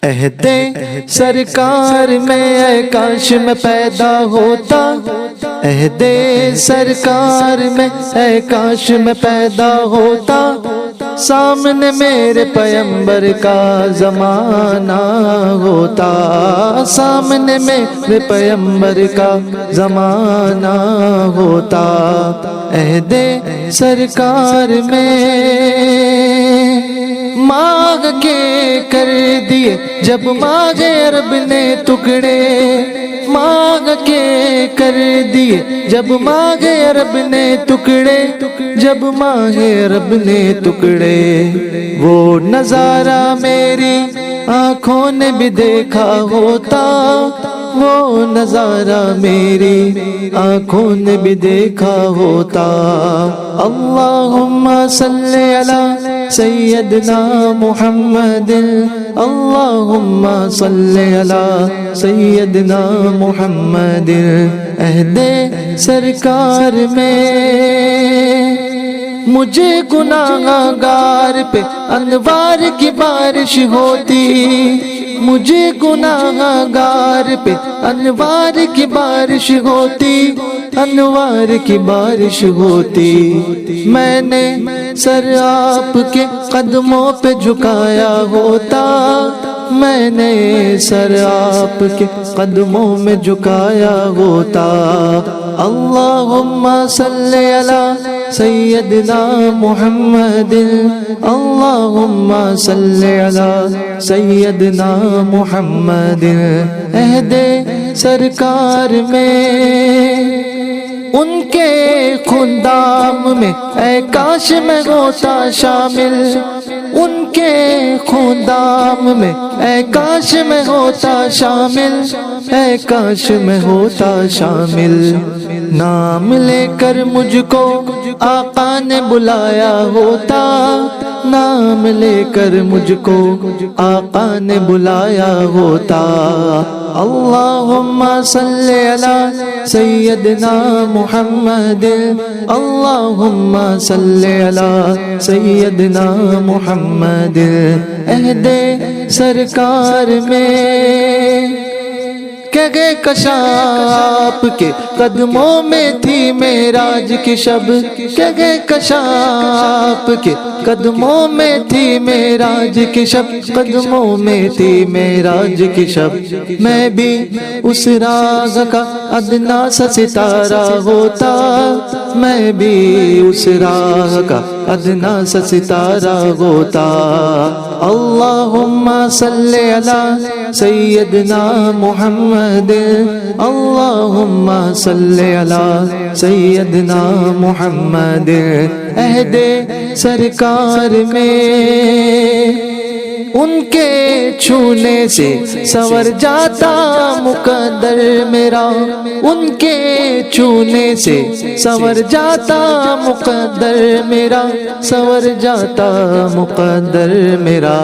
عہد سرکار میں اے کاش میں پیدا ہوتا، عہد سرکار میں اے کاش میں پیدا ہوتا، سامنے میرے پیغمبر کا زمانہ ہوتا، سامنے میرے پیغمبر کا زمانہ ہوتا، عہد سرکار میں مانگ کے کر دیے جب مانگے رب نے ٹکڑے، مانگ کے کر دیے جب مانگے رب نے ٹکڑے، جب مانگے رب نے ٹکڑے، وہ نظارہ میری آنکھوں نے بھی دیکھا ہوتا، وہ نظارہ میری آنکھوں نے بھی دیکھا ہوتا۔ اللہم صلی علی سیدنا محمد، اللہم صلی علی سیدنا محمد، عہد سرکار میں مجھے گناہ گار پہ انوار کی بارش ہوتی، مجھے گناہ گار پہ انوار کی بارش ہوتی، انوار کی بارش ہوتی، میں نے سر آپ کے قدموں پہ جھکایا ہوتا، میں نے سر آپ کے قدموں میں جھکایا ہوتا۔ اللہم صلی علی سیدنا محمد، اللہم صلی علی سیدنا محمد، عہد سرکار میں ان کے خندام میں اے کاش میں ہوتا شامل، ان کے خندام میں اے کاش میں ہوتا شامل، اے کاش میں ہوتا شامل، نام لے کر مجھ کو آقا نے بلایا ہوتا، نام لے کر مجھ کو آقا نے بلایا ہوتا۔ اللہم صلی علی سیدنا محمد، اللہم صلی علی سیدنا محمد، عہد سرکار میں کہ گئے کشاپ کے قدموں میں تھی معراج کی شب، کہ گئے کشاپ کے قدموں میں تھی معراج کی شب، قدموں میں تھی معراج کی شب، میں بھی اس راز کا ادنا سا ستارہ ہوتا، میں بھی اس راہ کا ادنا سا ستارہ ہوتا۔ اللہم صلی علی سیدنا محمد، اللہم صلی علی سیدنا محمد، عہد سرکار میں ان کے چھونے سے سنور جاتا مقدر میرا، ان کے چھونے سے سنور جاتا مقدر میرا، سنور جاتا مقدر میرا،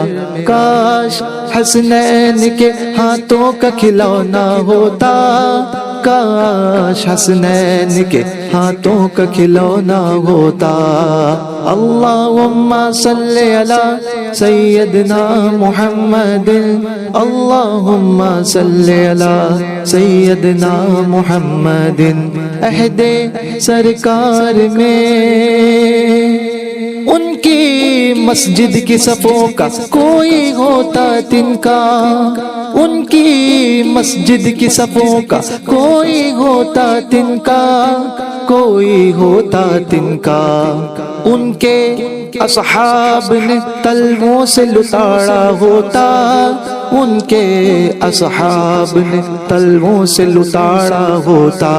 کاش حسنین کے ہاتھوں کا کھلونا ہوتا، کاش حسنین کے ہاتھوں کا کھلونا ہوتا۔ اللہم صلی علی سیدنا محمد، اللہم صلی علی سیدنا محمد، عہد سرکار میں ان کی مسجد کی صفوں کا کوئی ہوتا تنکا، ان کی مسجد کی صفوں کا کوئی ہوتا تنکا، کوئی ہوتا تنکا، ان کے اصحاب نے تلووں سے لتاڑا ہوتا، ان کے اصحاب نے تلووں سے لتاڑا ہوتا۔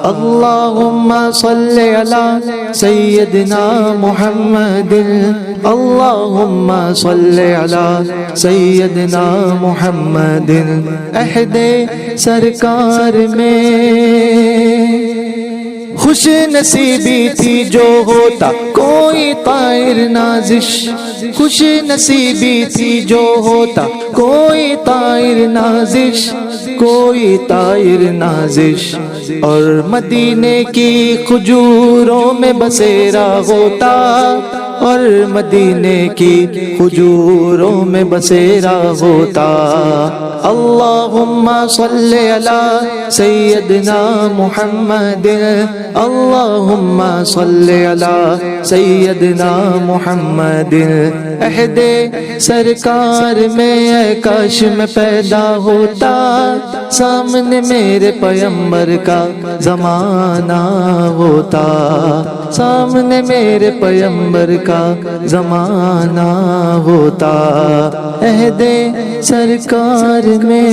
اللہم صلی علی سیدنا محمد، اللہم صلی علی سیدنا محمد، عہد سرکار میں خوش نصیبی تھی جو ہوتا کوئی طائر نازش، خوش نصیبی تھی جو ہوتا کوئی طائر نازش، کوئی طائر نازش، اور مدینے کی کھجوروں میں بسیرا ہوتا، اور مدینے کی کھجوروں میں بسیرا ہوتا. اللہم صلی علی سیدنا محمد، اللہم صلی علی سیدنا محمد. عہد سرکار میں اے کاش میں پیدا ہوتا، سامنے میرے پیغمبر کا زمانہ ہوتا، سامنے میرے پیغمبر کا زمانہ ہوتا. عہد سرکار میں